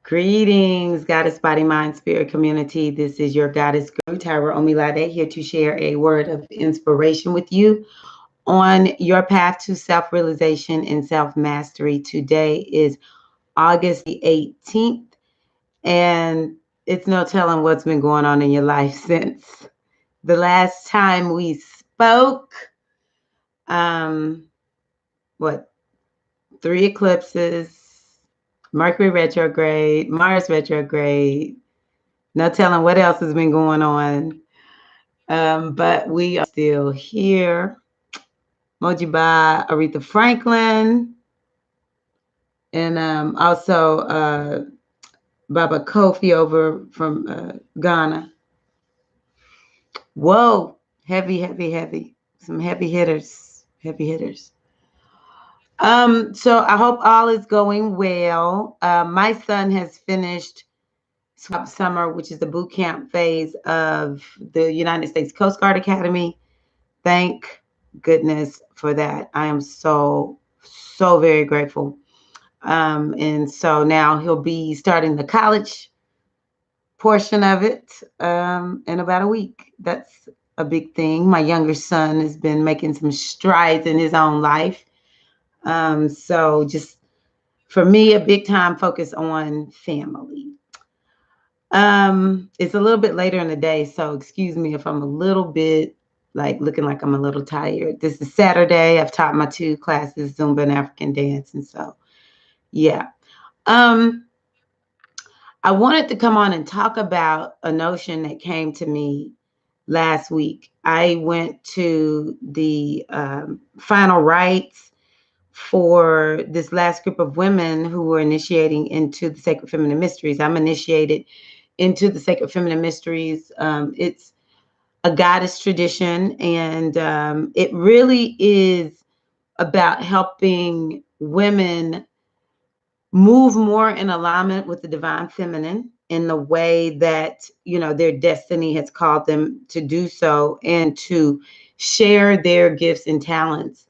Greetings, Goddess Body Mind Spirit community. This is your Goddess Guru Tyra Omilade here to share a word of inspiration with you on your path to self-realization and self-mastery. Today is August the 18th, and it's no telling what's been going on in your life since the last time we spoke. Um, what, three eclipses, Mercury retrograde, Mars retrograde. No telling what else has been going on. But we are still here. Mojiba, Aretha Franklin, and also Baba Kofi over from Ghana. Whoa, heavy, heavy, heavy. Some heavy hitters, heavy hitters. So I hope all is going well. My son has finished Swap Summer, which is the boot camp phase of the United States Coast Guard Academy. Thank goodness for that. I am so very grateful. And so now he'll be starting the college portion of it in about a week. That's a big thing. My younger son has been making some strides in his own life. So just for me, a big time focus on family. It's a little bit later in the day, so excuse me if I'm a little bit like looking like I'm a little tired. This is Saturday. I've taught my 2 classes, Zumba and African dance, and so yeah. I wanted to come on and talk about a notion that came to me last week. I went to the final rites for this last group of women who were initiating into the Sacred Feminine Mysteries. I'm initiated into the Sacred Feminine Mysteries. It's a goddess tradition, and it really is about helping women move more in alignment with the divine feminine in the way that, you know, their destiny has called them to do so, and to share their gifts and talents.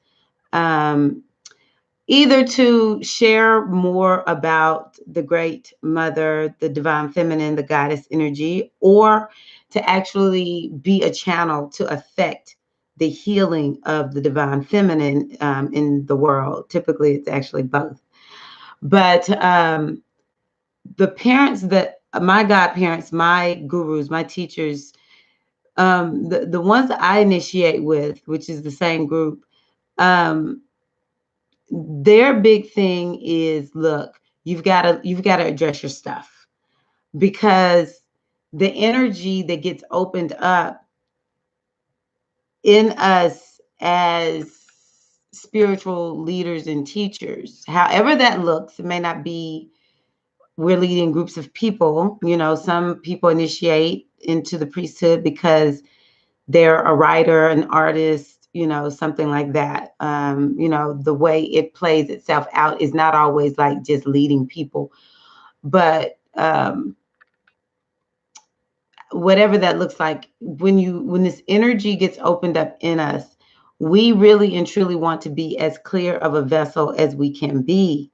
Either to share more about the great mother, the divine feminine, the goddess energy, or to actually be a channel to affect the healing of the divine feminine in the world. Typically, it's actually both. But the parents that, my godparents, my gurus, my teachers, the ones that I initiate with, which is the same group, their big thing is, look, you've got to address your stuff, because the energy that gets opened up in us as spiritual leaders and teachers, however that looks, it may not be we're leading groups of people. You know, some people initiate into the priesthood because they're a writer, an artist, you know, something like that. You know, the way it plays itself out is not always like just leading people, but whatever that looks like, when this energy gets opened up in us, we really and truly want to be as clear of a vessel as we can be.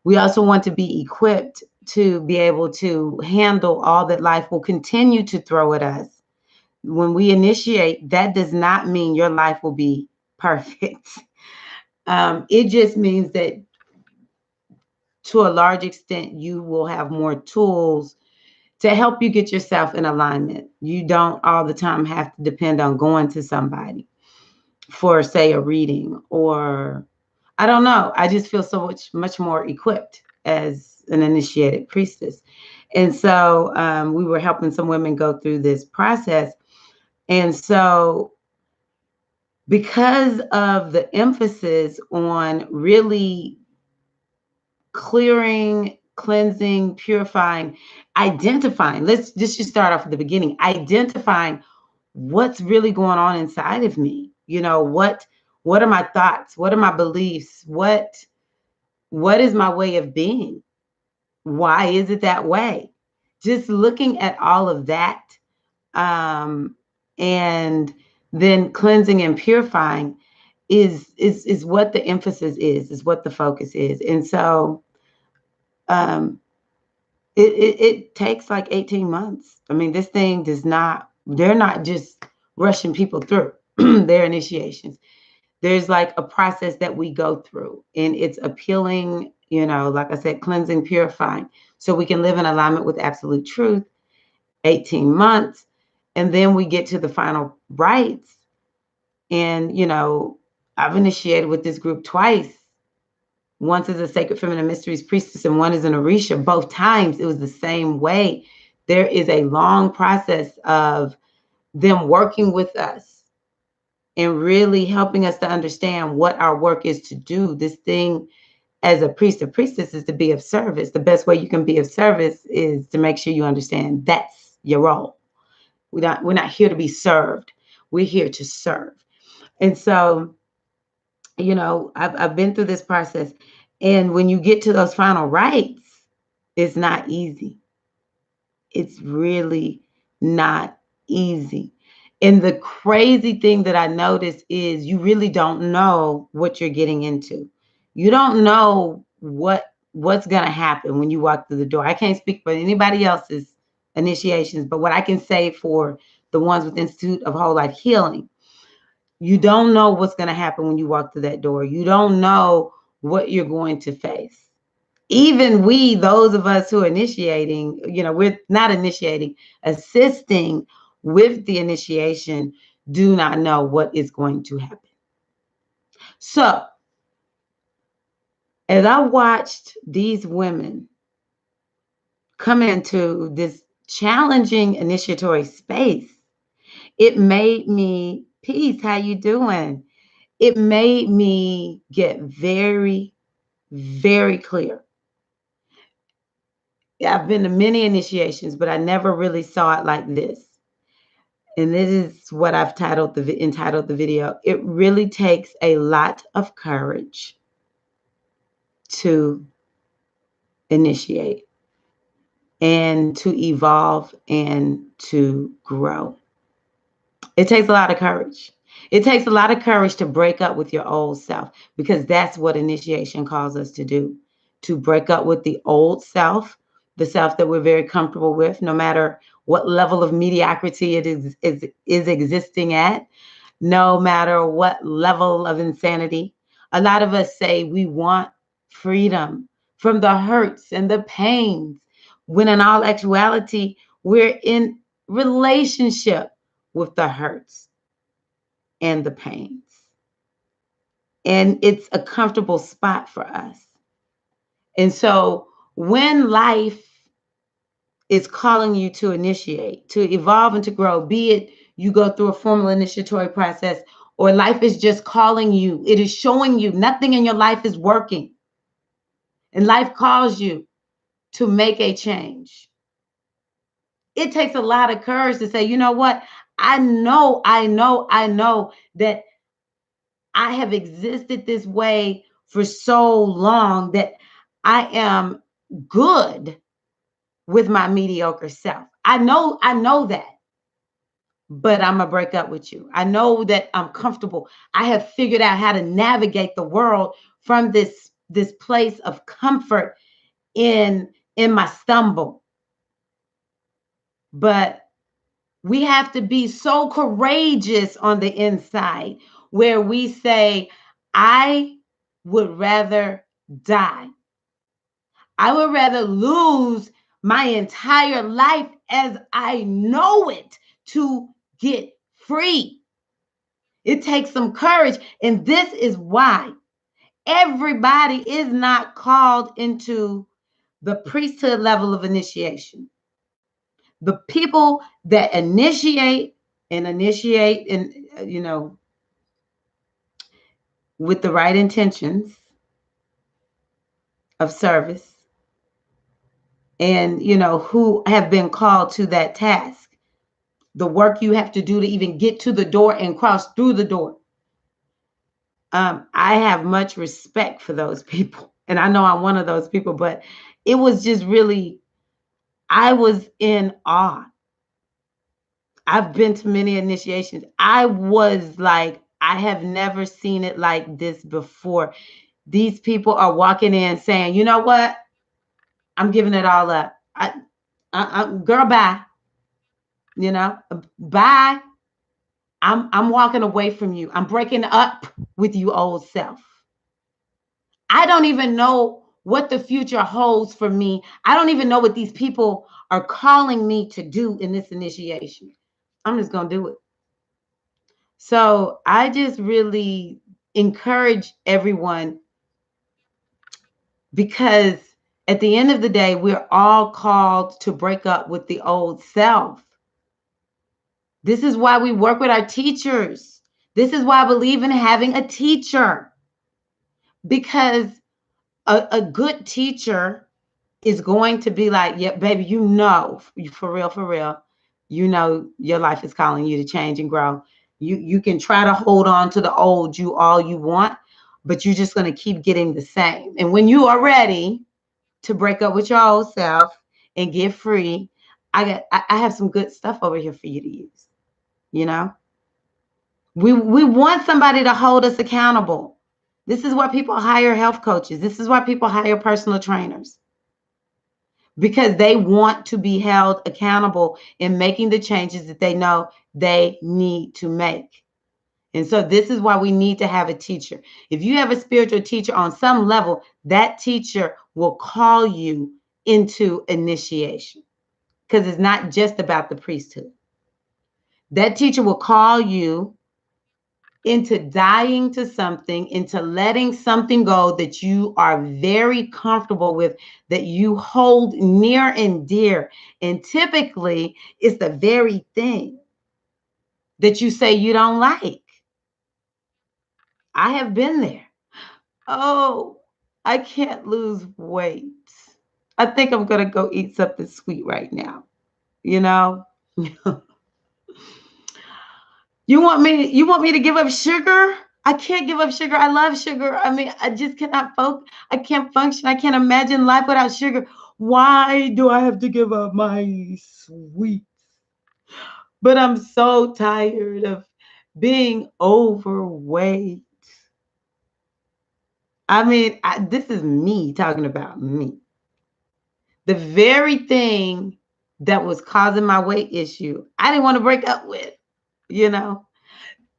We also want to be equipped to be able to handle all that life will continue to throw at us. When we initiate, that does not mean your life will be perfect. It just means that to a large extent, you will have more tools to help you get yourself in alignment. You don't all the time have to depend on going to somebody for, say, a reading, or I don't know. I just feel so much more equipped as an initiated priestess. And so we were helping some women go through this process. And so because of the emphasis on really clearing, cleansing, purifying, identifying, let's just start off at the beginning, identifying what's really going on inside of me. You know, what are my thoughts? What are my beliefs? What is my way of being? Why is it that way? Just looking at all of that, and then cleansing and purifying is what the emphasis is what the focus is. And so It takes like 18 months. I mean, this thing does not, they're not just rushing people through their initiations. There's like a process that we go through, and it's appealing, like I said, cleansing, purifying, so we can live in alignment with absolute truth. 18 months. And then we get to the final rites. And, I've initiated with this group twice. Once as a Sacred Feminine Mysteries priestess, and one as an Orisha. Both times it was the same way. There is a long process of them working with us and really helping us to understand what our work is to do. This thing as a priest or priestess is to be of service. The best way you can be of service is to make sure you understand that's your role. We're not here to be served. We're here to serve. And so, I've been through this process. And when you get to those final rites, it's not easy. It's really not easy. And the crazy thing that I noticed is you really don't know what you're getting into. You don't know what's going to happen when you walk through the door. I can't speak for anybody else's initiations, but what I can say for the ones with Institute of Whole Life Healing, you don't know what's going to happen when you walk through that door. You don't know what you're going to face. Even we, those of us who are initiating, we're not initiating, assisting with the initiation, do not know what is going to happen. So, as I watched these women come into this challenging initiatory space, it made me, peace, how you doing? It made me get very, very clear. I've been to many initiations, but I never really saw it like this. And this is what I've entitled the video. It really takes a lot of courage to initiate and to evolve and to grow. It takes a lot of courage. It takes a lot of courage to break up with your old self, because that's what initiation calls us to do, to break up with the old self, the self that we're very comfortable with, no matter what level of mediocrity it is existing at, no matter what level of insanity. A lot of us say we want freedom from the hurts and the pains, when in all actuality, we're in relationship with the hurts and the pains. And it's a comfortable spot for us. And so when life is calling you to initiate, to evolve and to grow, be it you go through a formal initiatory process, or life is just calling you, it is showing you nothing in your life is working, and life calls you to make a change. It takes a lot of courage to say, you know what? I know that I have existed this way for so long that I am good with my mediocre self. I know that, but I'm gonna break up with you. I know that I'm comfortable. I have figured out how to navigate the world from this place of comfort in my stumble. But we have to be so courageous on the inside, where we say, I would rather die. I would rather lose my entire life as I know it to get free. It takes some courage. And this is why everybody is not called into the priesthood level of initiation. The people that initiate and with the right intentions of service, and who have been called to that task, the work you have to do to even get to the door and cross through the door. I have much respect for those people, and I know I'm one of those people, but it was just really, I was in awe. I've been to many initiations. I was like, I have never seen it like this before. These people are walking in saying, you know what? I'm giving it all up. Girl, bye. You know, bye. I'm walking away from you. I'm breaking up with you, old self. I don't even know what the future holds for me. I don't even know what these people are calling me to do in this initiation. I'm just going to do it. So I just really encourage everyone, because at the end of the day, we're all called to break up with the old self. This is why we work with our teachers. This is why I believe in having a teacher, because a good teacher is going to be like, yeah, baby, for real, your life is calling you to change and grow. You can try to hold on to the old you all you want, but you're just going to keep getting the same. And when you are ready to break up with your old self and get free, I have some good stuff over here for you to use. You know, we want somebody to hold us accountable. This is why people hire health coaches. This is why people hire personal trainers, because they want to be held accountable in making the changes that they know they need to make. And so this is why we need to have a teacher. If you have a spiritual teacher on some level, that teacher will call you into initiation, because it's not just about the priesthood. That teacher will call you into dying to something, into letting something go that you are very comfortable with, that you hold near and dear. And typically, it's the very thing that you say you don't like. I have been there. Oh, I can't lose weight. I think I'm going to go eat something sweet right now. You know? You want me to give up sugar? I can't give up sugar. I love sugar. I mean, I just cannot focus. I can't function. I can't imagine life without sugar. Why do I have to give up my sweets? But I'm so tired of being overweight. I mean, this is me talking about me. The very thing that was causing my weight issue, I didn't want to break up with, you know?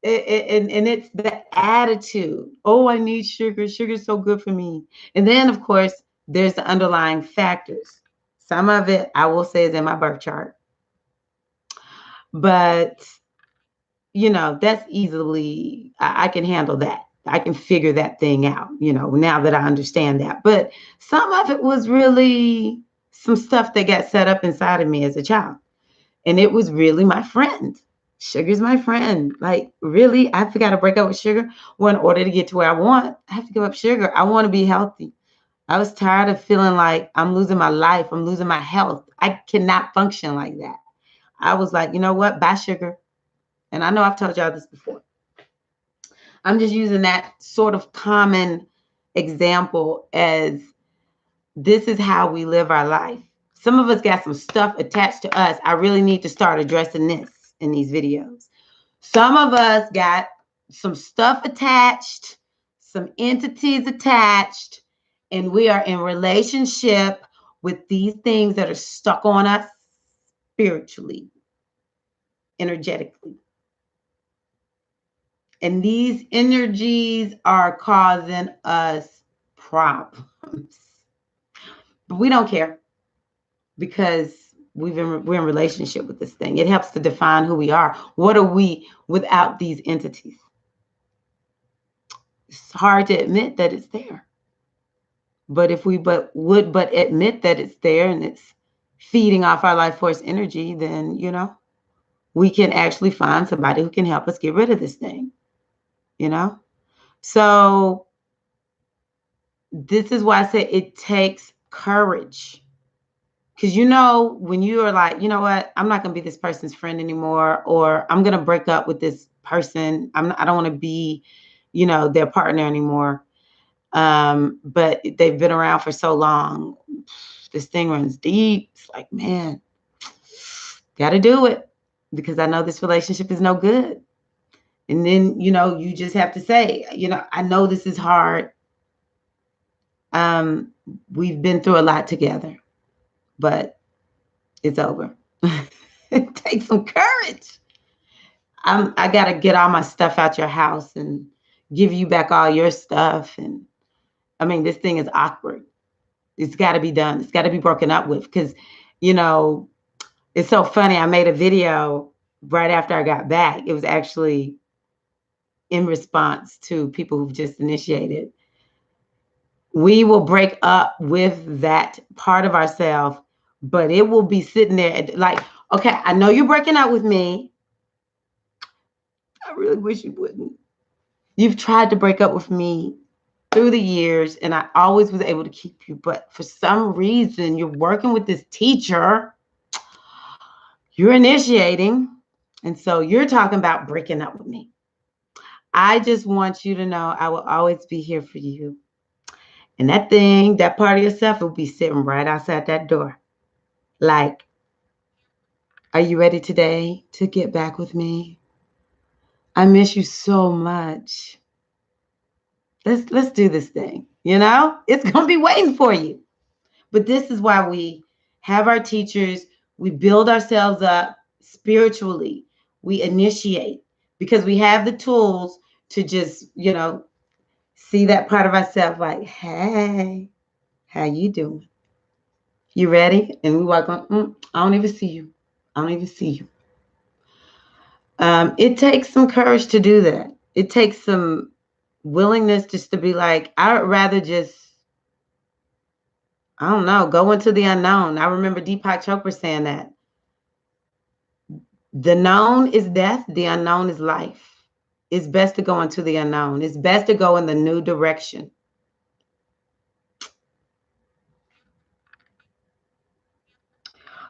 And it's the attitude. Oh, I need sugar. Sugar's so good for me. And then, of course, there's the underlying factors. Some of it, I will say, is in my birth chart. But, that's easily, I can handle that. I can figure that thing out, now that I understand that. But some of it was really some stuff that got set up inside of me as a child. And it was really my friend. Sugar's my friend. Like, really? I got to break up with sugar? Well, in order to get to where I want, I have to give up sugar. I want to be healthy. I was tired of feeling like I'm losing my life. I'm losing my health. I cannot function like that. I was like, you know what? Buy sugar. And I know I've told y'all this before. I'm just using that sort of common example as this is how we live our life. Some of us got some stuff attached to us. I really need to start addressing this in these videos. Some of us got some stuff attached, some entities attached, and we are in relationship with these things that are stuck on us spiritually, energetically. And these energies are causing us problems. But we don't care, because we're in relationship with this thing. It helps to define who we are. What are we without these entities? It's hard to admit that it's there. But if we would admit that it's there and it's feeding off our life force energy, then we can actually find somebody who can help us get rid of this thing. So this is why I say it takes courage. Because when you are like, you know what, I'm not going to be this person's friend anymore, or I'm going to break up with this person. I don't want to be, their partner anymore. But they've been around for so long. This thing runs deep. It's like, man, got to do it, because I know this relationship is no good. And then, you just have to say, I know this is hard. We've been through a lot together. But it's over. It takes some courage. I gotta get all my stuff out your house and give you back all your stuff. And I mean, this thing is awkward. It's got to be done. It's got to be broken up with because, you know, it's so funny. I made a video right after I got back. It was actually in response to people who've just initiated. We will break up with that part of ourselves, but it will be sitting there like, okay, I know you're breaking up with me. I really wish you wouldn't. You've tried to break up with me through the years, and I always was able to keep you. But for some reason, you're working with this teacher, you're initiating, and so you're talking about breaking up with me. I just want you to know I will always be here for you. And that thing, that part of yourself will be sitting right outside that door. Like, are you ready today to get back with me? I miss you so much. Let's do this thing. You know, it's gonna be waiting for you. But this is why we have our teachers, we build ourselves up spiritually, we initiate because we have the tools to just, you know, see that part of ourselves like, hey, how you doing? You ready? And we walk on, I don't even see you. I don't even see you. It takes some courage to do that. It takes some willingness just to be like, I'd rather just, I don't know, go into the unknown. I remember Deepak Chopra saying that. The known is death, the unknown is life. It's best to go into the unknown. It's best to go in the new direction.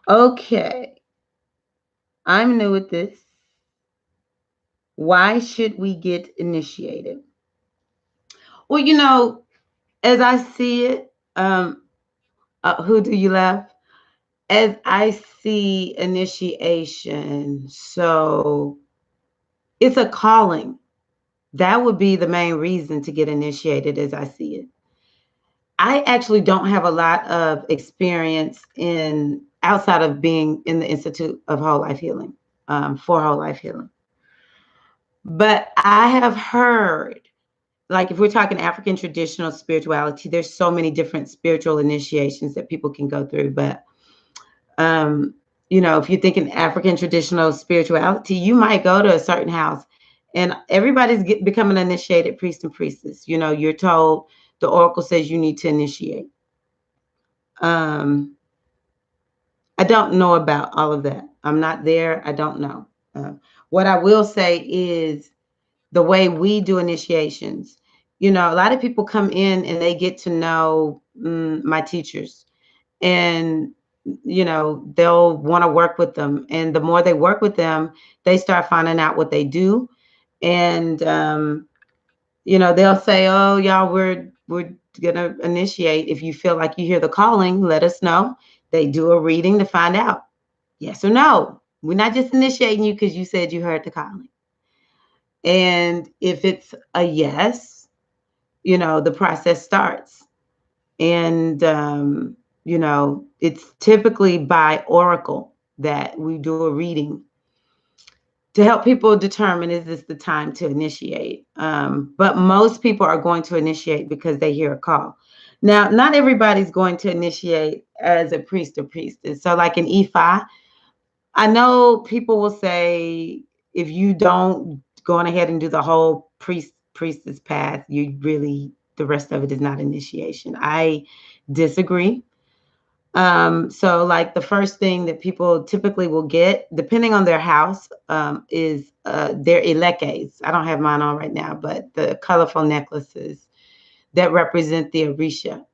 Okay, I'm new at this. Why should we get initiated? Well, you know, as I see it, who do you love? As I see initiation, so it's a calling. That would be the main reason to get initiated as I see it. I actually don't have a lot of experience in outside of being in the Institute of Whole Life Healing, for Whole Life Healing. But I have heard, like if we're talking African traditional spirituality, there's so many different spiritual initiations that people can go through. But you know, if you're thinking African traditional spirituality, you might go to a certain house and everybody's becoming an initiated priest and priestess. You know, you're told the oracle says you need to initiate. Um, I don't know about all of that. I'm not there. I don't know. What I will say is the way we do initiations. You know, a lot of people come in and they get to know my teachers, and you know they'll want to work with them. And the more they work with them, they start finding out what they do, and you know they'll say, "Oh, y'all, we're gonna initiate. If you feel like you hear the calling, let us know." They do a reading to find out yes or no. We're not just initiating you because you said you heard the calling. And if it's a yes, you know, the process starts. And, you know, it's typically by oracle that we do a reading to help people determine is this the time to initiate. But most people are going to initiate because they hear a call. Now, not everybody's going to initiate as a priest or priestess. So, like in Ifa, I know people will say if you don't go on ahead and do the whole priestess path, you really the rest of it is not initiation. I disagree. So like the first thing that people typically will get, depending on their house, is their elekes. I don't have mine on right now, but the colorful necklaces that represent the Orisha.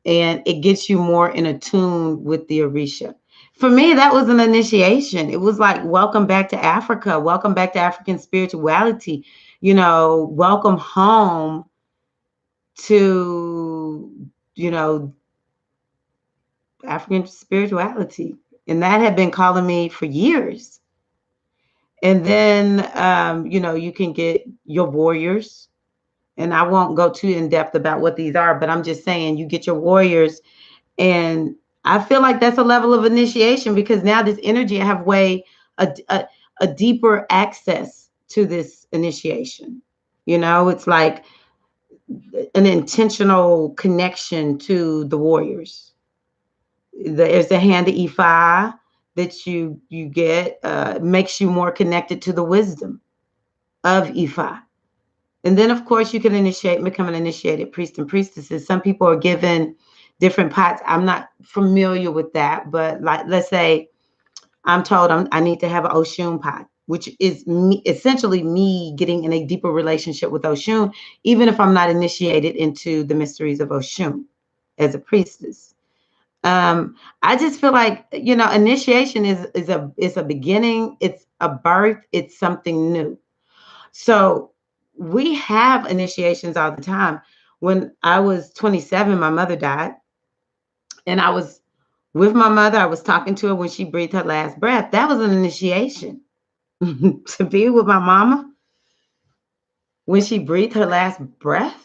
And it gets you more in a tune with the Orisha. For me, that was an initiation. It was like, welcome back to Africa, welcome back to African spirituality, you know, welcome home to, you know, African spirituality. And that had been calling me for years. And then, you know, you can get your warriors. And I won't go too in depth about what these are, but I'm just saying you get your warriors and I feel like that's a level of initiation because now this energy I have a deeper access to this initiation. It's like an intentional connection to the warriors. There's a hand of Ifa that you get, makes you more connected to the wisdom of Ifa. And then, of course, you can become an initiated priest and priestesses. Some people are given different pots. I'm not familiar with that, but like, let's say I'm told I need to have an Oshun pot, which is essentially me getting in a deeper relationship with Oshun, even if I'm not initiated into the mysteries of Oshun as a priestess. I just feel like, initiation is a beginning, it's a birth, it's something new. So we have initiations all the time. When I was 27, my mother died, and I was with my mother. I was talking to her when she breathed her last breath. That was an initiation to be with my mama when she breathed her last breath.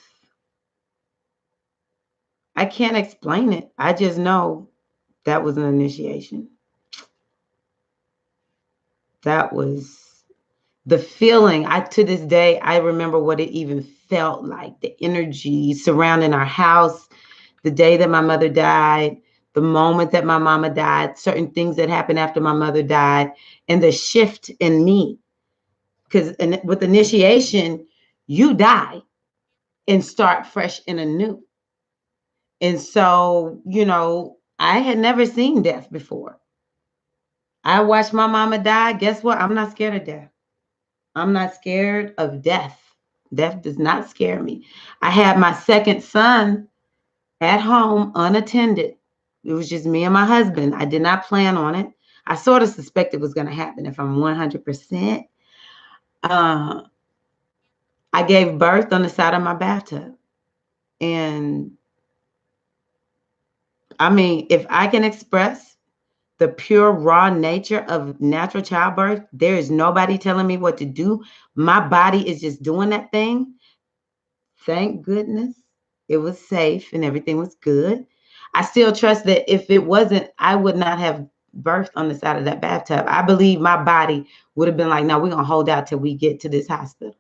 I can't explain it. I just know that was an initiation. That was the feeling. To this day, I remember what it even felt like, the energy surrounding our house, the day that my mother died, the moment that my mama died, certain things that happened after my mother died, and the shift in me. Because with initiation, you die and start fresh and anew. And so, I had never seen death before. I watched my mama die. Guess what? I'm not scared of death. I'm not scared of death. Death does not scare me. I had my second son at home unattended. It was just me and my husband. I did not plan on it. I sort of suspect it was going to happen if I'm 100%. I gave birth on the side of my bathtub. And I mean, if I can express the pure, raw nature of natural childbirth, there is nobody telling me what to do. My body is just doing that thing. Thank goodness it was safe and everything was good. I still trust that if it wasn't, I would not have birthed on the side of that bathtub. I believe my body would have been like, no, we're going to hold out till we get to this hospital,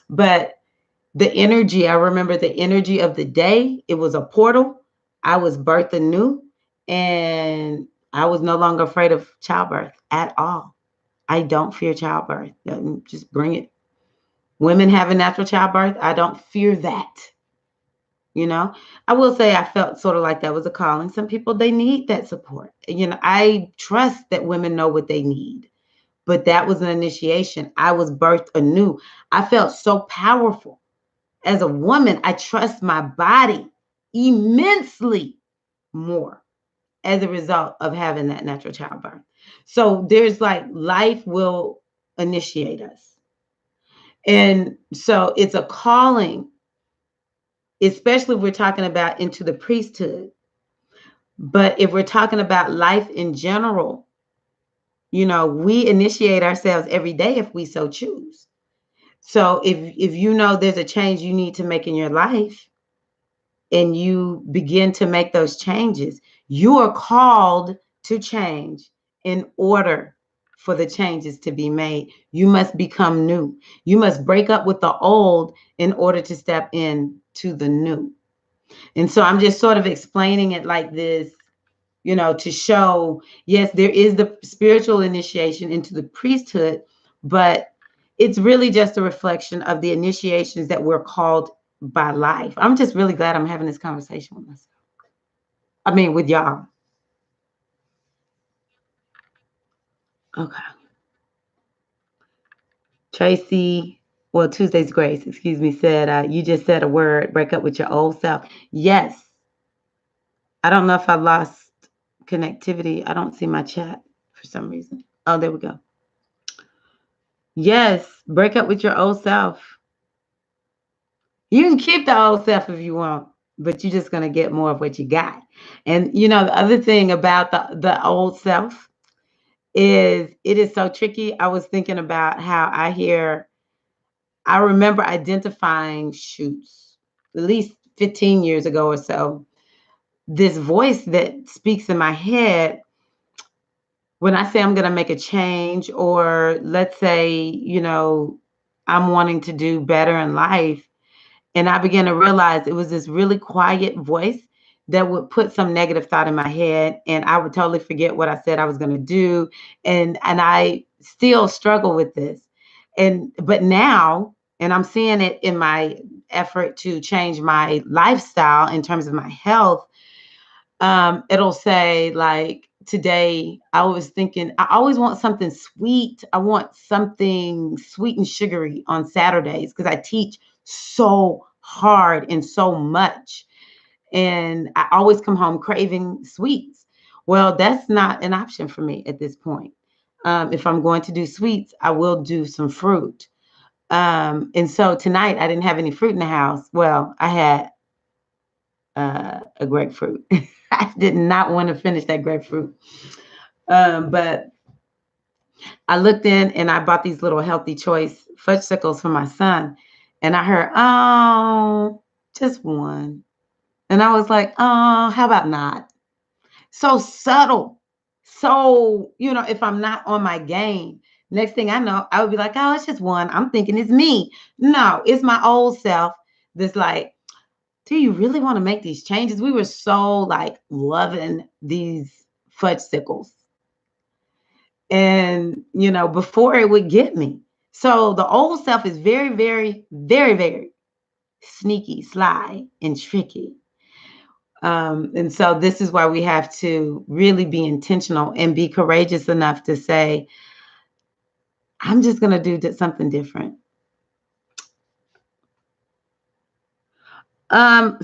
But the energy, I remember the energy of the day. It was a portal. I was birthed anew, and I was no longer afraid of childbirth at all. I don't fear childbirth. Just bring it. Women having natural childbirth, I don't fear that. I will say I felt sort of like that was a calling. Some people, they need that support. I trust that women know what they need, but that was an initiation. I was birthed anew. I felt so powerful. As a woman, I trust my body immensely more as a result of having that natural childbirth. So there's like life will initiate us. And so it's a calling, especially if we're talking about into the priesthood. But if we're talking about life in general, we initiate ourselves every day if we so choose. So if there's a change you need to make in your life and you begin to make those changes, you are called to change in order for the changes to be made. You must become new. You must break up with the old in order to step into the new. And so I'm just sort of explaining it like this, to show, yes, there is the spiritual initiation into the priesthood, but it's really just a reflection of the initiations that we're called by life. I'm just really glad I'm having this conversation with myself. I mean, with y'all. Okay. Tracy, well, Tuesday's Grace, excuse me, said, you just said a word, break up with your old self. Yes. I don't know if I lost connectivity. I don't see my chat for some reason. Oh, there we go. Yes, break up with your old self. You can keep the old self if you want, but you're just going to get more of what you got. And the other thing about the old self is it is so tricky. I was thinking about how I remember identifying shoots at least 15 years ago or so. this voice that speaks in my head when I say I'm going to make a change, or let's say, I'm wanting to do better in life. And I began to realize it was this really quiet voice that would put some negative thought in my head, and I would totally forget what I said I was going to do. And I still struggle with this. But now, and I'm seeing it in my effort to change my lifestyle in terms of my health, it'll say like today I was thinking I always want something sweet. I want something sweet and sugary on Saturdays because I teach so hard and so much. And I always come home craving sweets. Well, that's not an option for me at this point. If I'm going to do sweets, I will do some fruit. And so tonight I didn't have any fruit in the house. Well, I had a grapefruit. I did not want to finish that grapefruit. But I looked in and I bought these little healthy choice fudgesicles for my son. And I heard, oh, just one. And I was like, oh, how about not? So subtle. So, if I'm not on my game, next thing I know, I would be like, oh, it's just one. I'm thinking it's me. No, it's my old self that's like, do you really want to make these changes? We were so like loving these fudgesicles. And, before it would get me. So the old self is very, very, very, very sneaky, sly, and tricky. And so this is why we have to really be intentional and be courageous enough to say, I'm just going to do something different.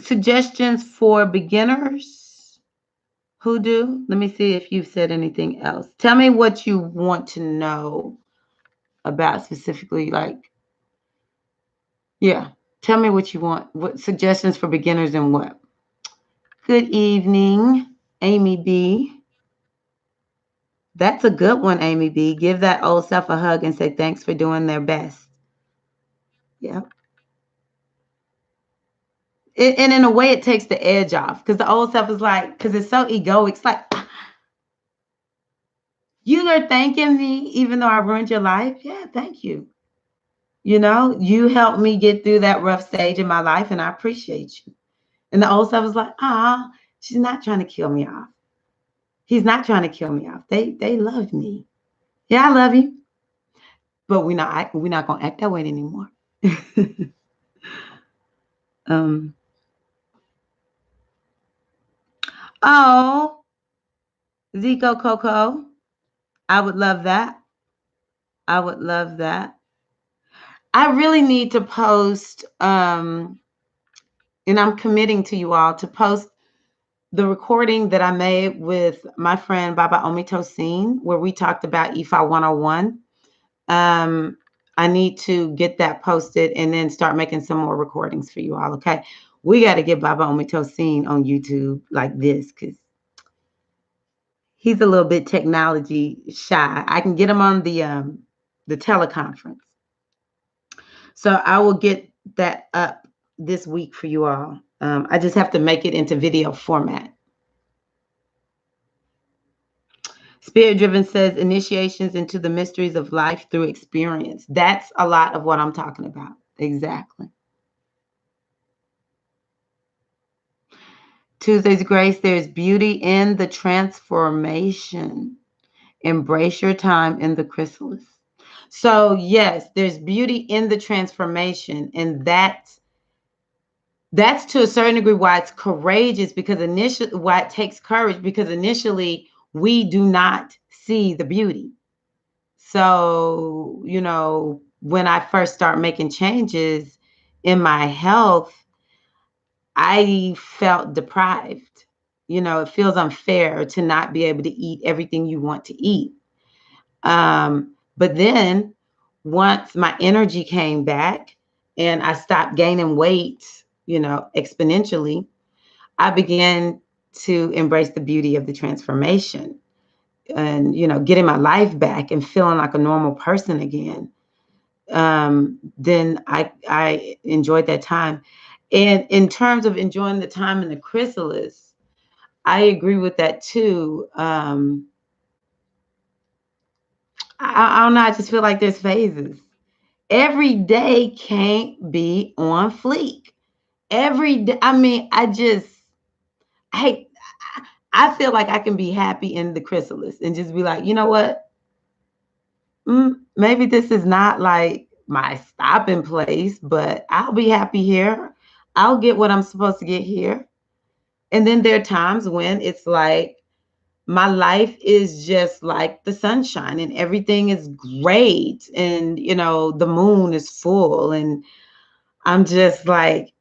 Suggestions for beginners who do? Let me see if you've said anything else. Tell me what you want to know about specifically, like, yeah. Tell me what you want. What suggestions for beginners and what? Good evening, Amy B. That's a good one, Amy B. Give that old self a hug and say thanks for doing their best. Yeah. And in a way, it takes the edge off because the old self is like, because it's so egoic. It's like, you are thanking me even though I ruined your life. Yeah, thank you. You helped me get through that rough stage in my life, and I appreciate you. And the old self was like, she's not trying to kill me off. He's not trying to kill me off. They love me. Yeah, I love you. But we're not gonna act that way anymore. Oh, Zico Coco. I would love that. I would love that. I really need to post, and I'm committing to you all to post the recording that I made with my friend Baba Omitosin, where we talked about IFA 101. I need to get that posted and then start making some more recordings for you all. Okay. We got to get Baba Omitosin on YouTube like this because he's a little bit technology shy. I can get him on the teleconference. So I will get that up this week for you all. I just have to make it into video format. Spirit Driven says initiations into the mysteries of life through experience. That's a lot of what I'm talking about. Exactly. Tuesday's Grace, there's beauty in the transformation. Embrace your time in the chrysalis. So yes, there's beauty in the transformation, and that's to a certain degree why it's courageous, because why it takes courage, because initially we do not see the beauty. So, when I first start making changes in my health, I felt deprived. It feels unfair to not be able to eat everything you want to eat. But then once my energy came back and I stopped gaining weight, exponentially, I began to embrace the beauty of the transformation and, getting my life back and feeling like a normal person again. Then I enjoyed that time. And in terms of enjoying the time in the chrysalis, I agree with that too. I don't know. I just feel like there's phases. Every day can't be on fleek. Every day. I mean, I I feel like I can be happy in the chrysalis and just be like, you know what? Maybe this is not like my stopping place, but I'll be happy here. I'll get what I'm supposed to get here. And then there are times when it's like my life is just like the sunshine and everything is great. And, the moon is full and I'm just like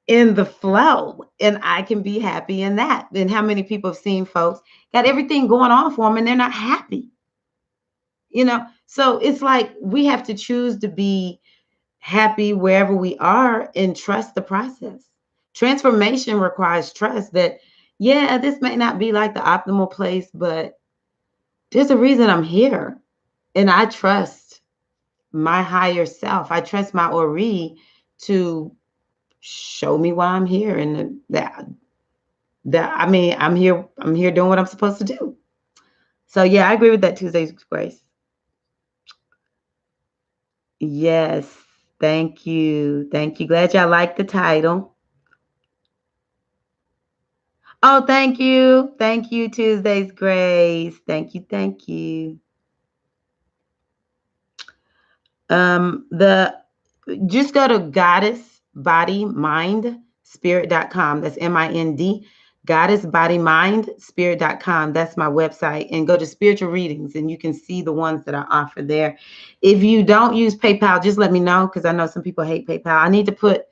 in the flow and I can be happy in that. And how many people have seen folks got everything going on for them and they're not happy? So it's like we have to choose to be happy wherever we are and trust the process. Transformation requires trust that, yeah, this may not be like the optimal place, but there's a reason I'm here. And I trust my higher self. I trust my Ori to show me why I'm here. And that I mean, I'm here doing what I'm supposed to do. So yeah, I agree with that Tuesday's Grace. Yes. Thank you. Thank you. Glad y'all like the title. Oh, thank you. Thank you, Tuesday's Grace. Thank you. Thank you. The Just go to goddessbodymindspirit.com. That's MIND. Goddessbodymindspirit.com. That's my website. And go to spiritual readings and you can see the ones that I offer there. If you don't use PayPal, just let me know because I know some people hate PayPal. I need to put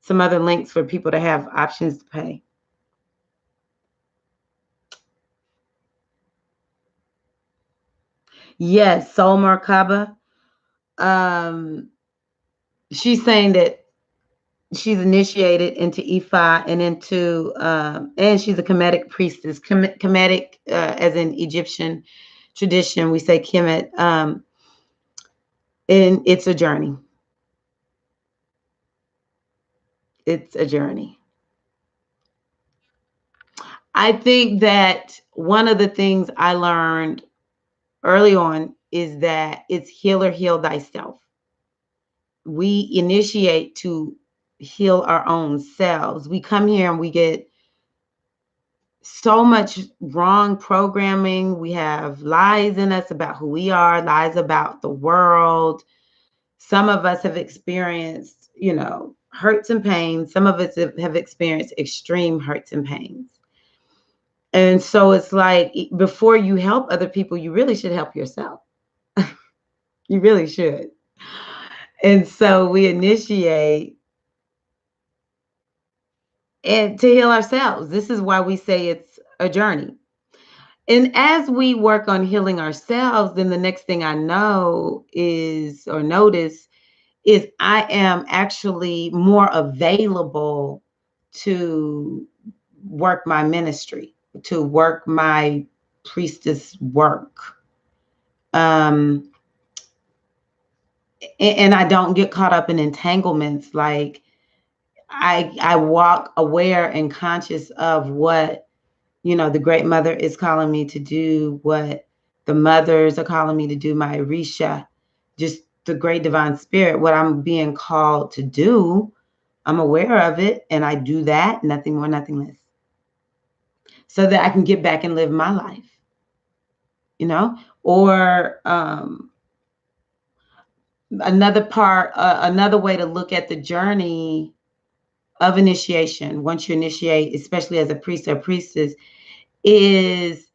some other links for people to have options to pay. Yes, Soul Merkaba. Um, she's saying that she's initiated into Ifa and and she's a Kemetic priestess. Kemetic, as in Egyptian tradition, we say Kemet. And it's a journey. It's a journey. I think that one of the things I learned early on is that it's heal or heal thyself. We initiate to heal our own selves. We come here and we get so much wrong programming. We have lies in us about who we are, lies about the world. Some of us have experienced, hurts and pains. Some of us have experienced extreme hurts and pains. And so it's like before you help other people, you really should help yourself. You really should. And so we initiate and to heal ourselves. This is why we say it's a journey. And as we work on healing ourselves, then the next thing I know is, or notice, is I am actually more available to work my ministry, to work my priestess work. And I don't get caught up in entanglements. Like I walk aware and conscious of what the great mother is calling me to do, what the mothers are calling me to do, my Orisha, just the great divine spirit, what I'm being called to do. I'm aware of it and I do that, nothing more, nothing less. So that I can get back and live my life, or another way to look at the journey of initiation, once you initiate, especially as a priest or priestess, is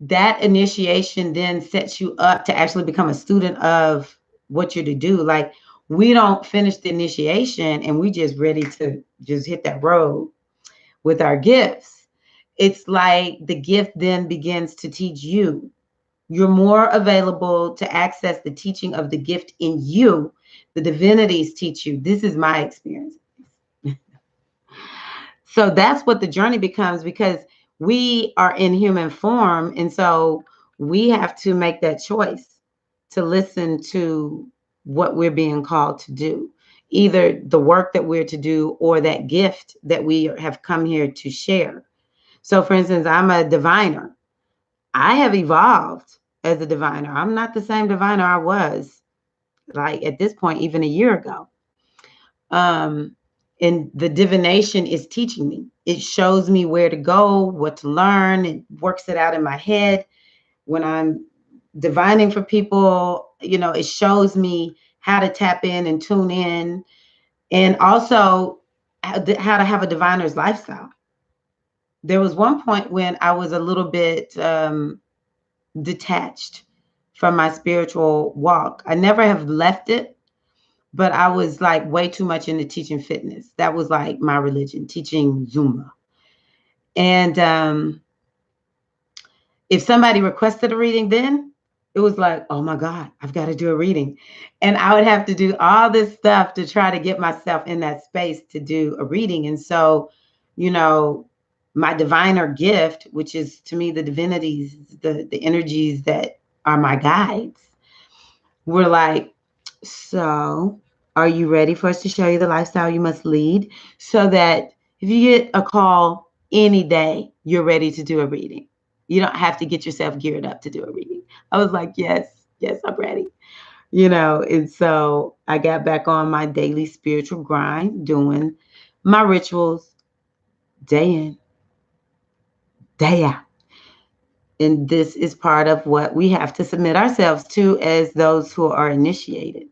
that initiation then sets you up to actually become a student of what you're to do. Like we don't finish the initiation and we just ready to just hit that road with our gifts. It's like the gift then begins to teach you. You're more available to access the teaching of the gift in you. The divinities teach you. This is my experience. So that's what the journey becomes, because we are in human form. And so we have to make that choice to listen to what we're being called to do, either the work that we're to do or that gift that we have come here to share. So for instance, I'm a diviner. I have evolved as a diviner. I'm not the same diviner I was like at this point, even a year ago. Um, and the divination is teaching me. It shows me where to go, what to learn. It works it out in my head. When I'm divining for people, it shows me how to tap in and tune in, and also how to have a diviner's lifestyle. There was one point when I was a little bit detached from my spiritual walk. I never have left it, but I was like way too much into teaching fitness. That was like my religion, teaching Zumba. And if somebody requested a reading then, it was like, oh my God, I've got to do a reading. And I would have to do all this stuff to try to get myself in that space to do a reading. And so, my diviner gift, which is to me the divinities, the energies that are my guides, were like, so are you ready for us to show you the lifestyle you must lead so that if you get a call any day, you're ready to do a reading? You don't have to get yourself geared up to do a reading. I was like, yes, I'm ready. And so I got back on my daily spiritual grind, doing my rituals day in, day out. And this is part of what we have to submit ourselves to as those who are initiated.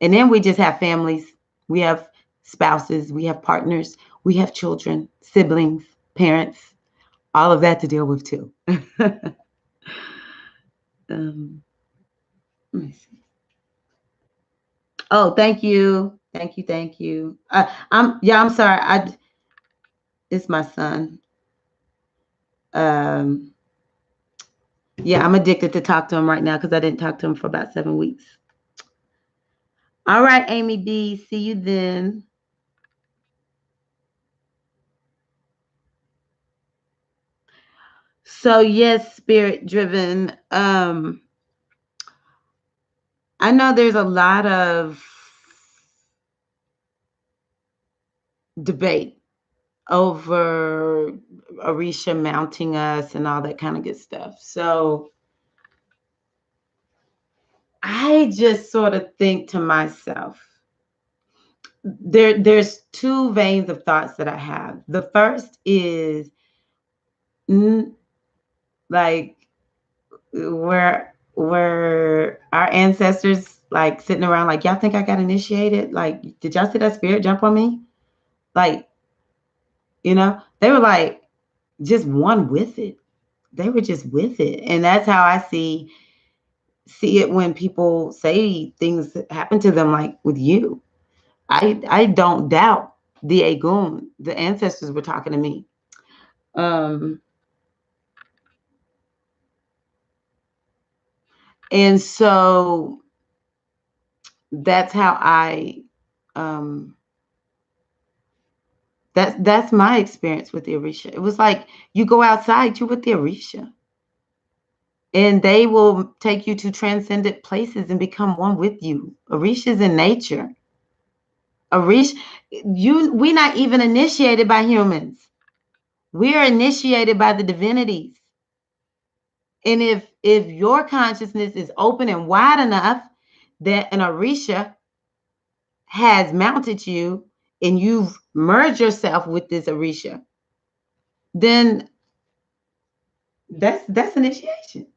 And then we just have families, we have spouses, we have partners, we have children, siblings, parents, all of that to deal with too. um, let me see. Oh, thank you. Thank you. Thank you. I'm sorry. It's my son. Um, yeah, I'm addicted to talk to him right now because I didn't talk to him for about 7 weeks. All right, Amy B. See you then. So yes, spirit driven. I know there's a lot of debate over Orisha mounting us and all that kind of good stuff. So I just sort of think to myself, there's two veins of thoughts that I have. The first is like where our ancestors like sitting around like, y'all think I got initiated? Like, did y'all see that spirit jump on me? Like, they were like just one with it. They were just with it. And that's how I see it when people say things that happen to them, like with you. I don't doubt the Agun, the ancestors were talking to me. And so that's how that's my experience with the Orisha. It was like you go outside, you're with the Orisha. And they will take you to transcendent places and become one with you. Orisha's in nature. Orisha, we're not even initiated by humans. We are initiated by the divinities. And if your consciousness is open and wide enough that an Orisha has mounted you and you've merged yourself with this Orisha, then that's initiation.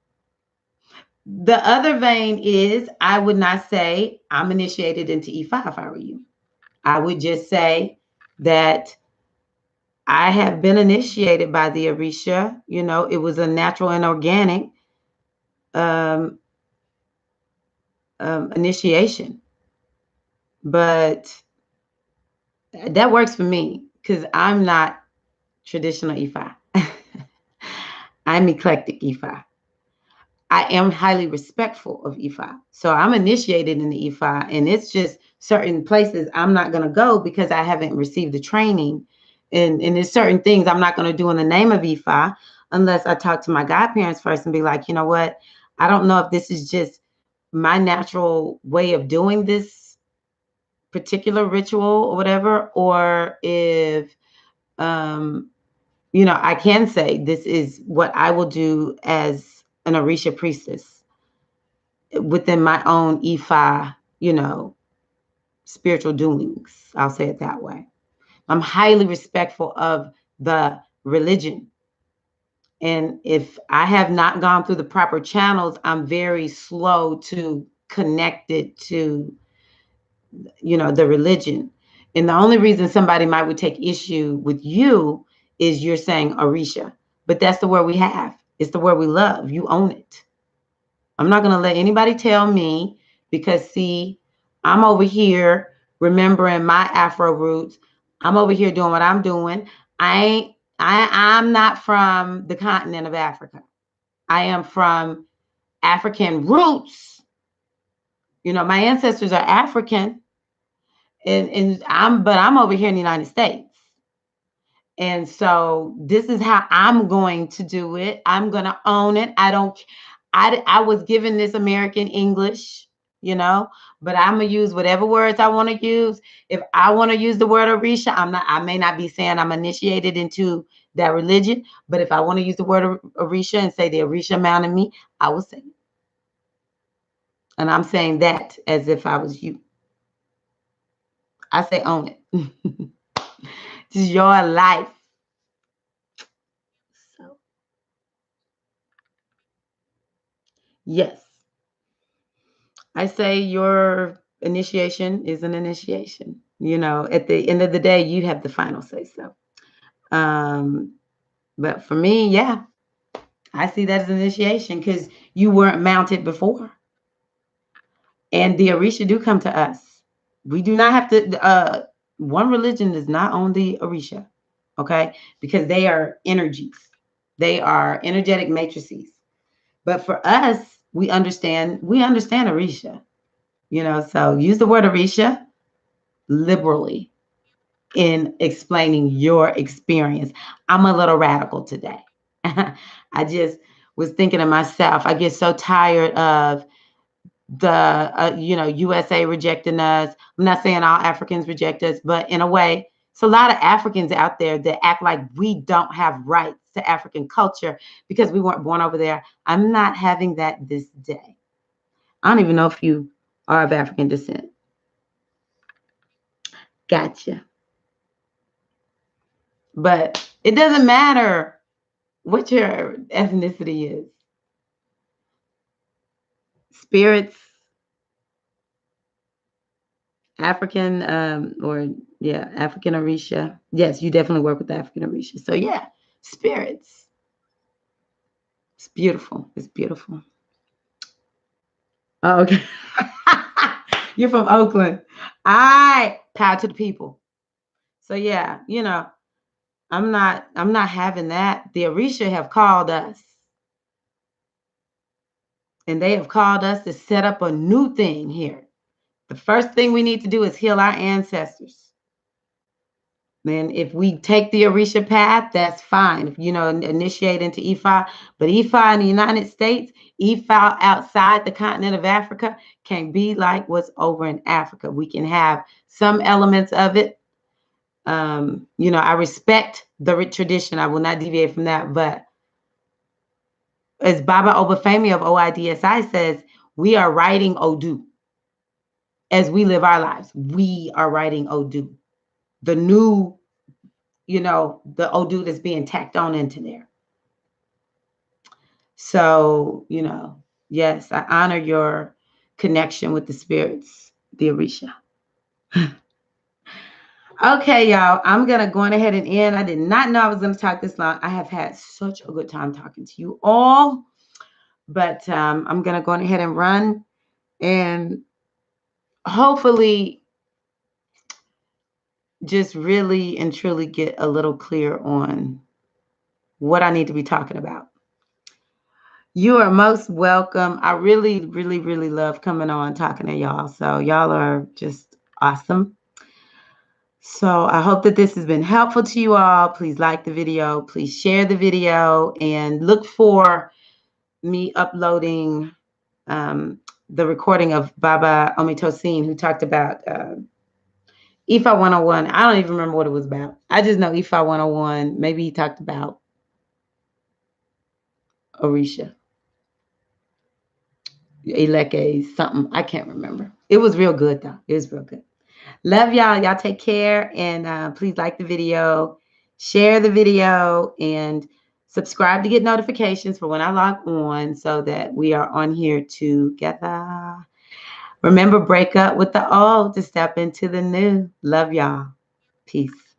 The other vein is I would not say I'm initiated into Ifa if I were you. I would just say that I have been initiated by the Orisha. It was a natural and organic initiation. But that works for me because I'm not traditional Ifa. I'm eclectic Ifa. I am highly respectful of Ifa. So I'm initiated in the Ifa, and it's just certain places I'm not going to go because I haven't received the training. And there's certain things I'm not going to do in the name of Ifa unless I talk to my godparents first and be like, you know what? I don't know if this is just my natural way of doing this particular ritual or whatever, or if you know, I can say this is what I will do as an Orisha priestess within my own Ifa, you know, spiritual doings. I'll say it that way. I'm highly respectful of the religion. And if I have not gone through the proper channels, I'm very slow to connect it to, you know, the religion. And the only reason somebody might would take issue with you is you're saying Orisha. But that's the word we have. It's the word we love. You own it. I'm not going to let anybody tell me, because see, I'm over here remembering my Afro roots. I'm over here doing what I'm doing. I'm not from the continent of Africa. I am from African roots. You know, my ancestors are African, and I'm over here in the United States. And so this is how I'm going to do it. I'm going to own it. I was given this American English, you know, but I'm going to use whatever words I want to use. If I want to use the word Orisha, I may not be saying I'm initiated into that religion, but if I want to use the word Orisha and say the Orisha mounted me, I will say it. And I'm saying that as if I was you. I say own it. This is your life. So, yes. I say your initiation is an initiation. You know, at the end of the day, you have the final say so. Um, but for me, yeah, I see that as an initiation because you weren't mounted before. And the Orisha do come to us. We do not have to, one religion does not own the Orisha, okay? Because they are energies, they are energetic matrices. But for us, we understand Orisha, you know, so use the word Orisha liberally in explaining your experience. I'm a little radical today. I just was thinking to myself, I get so tired of the you know, USA rejecting us. I'm not saying all Africans reject us, but in a way, it's a lot of Africans out there that act like we don't have rights to African culture because we weren't born over there. I'm not having that this day. I don't even know if you are of African descent. Gotcha. But it doesn't matter what your ethnicity is. Spirits, African, or yeah, African Orisha. Yes, you definitely work with African Orisha. So yeah, spirits. It's beautiful. It's beautiful. Oh, okay. You're from Oakland. I power to the people. So yeah, you know, I'm not having that. The Orisha have called us, and they have called us to set up a new thing here. The first thing we need to do is heal our ancestors. Then if we take the Orisha path, that's fine. If you know, initiate into Ifa, but Ifa in the United States, Ifa outside the continent of Africa can be like what's over in Africa. We can have some elements of it. You know, I respect the tradition. I will not deviate from that. But as Baba Obafemi of OIDSI says, we are writing Odu as we live our lives. We are writing Odu, the new, you know, the Odu that's being tacked on into there. So, you know, yes, I honor your connection with the spirits, the Orisha. Okay, y'all, I'm going to go on ahead and end. I did not know I was going to talk this long. I have had such a good time talking to you all, but I'm going to go on ahead and run and hopefully just really and truly get a little clear on what I need to be talking about. You are most welcome. I really, really, really love coming on talking to y'all. So y'all are just awesome. So I hope that this has been helpful to you all. Please like the video. Please share the video and look for me uploading the recording of Baba Omitosin, who talked about EFI 101. I don't even remember what it was about. I just know EFI 101. Maybe he talked about Orisha. Eleke, something. I can't remember. It was real good, though. It was real good. Love y'all. Y'all take care. And please like the video, share the video, and subscribe to get notifications for when I log on so that we are on here together. Remember, break up with the old to step into the new. Love y'all. Peace.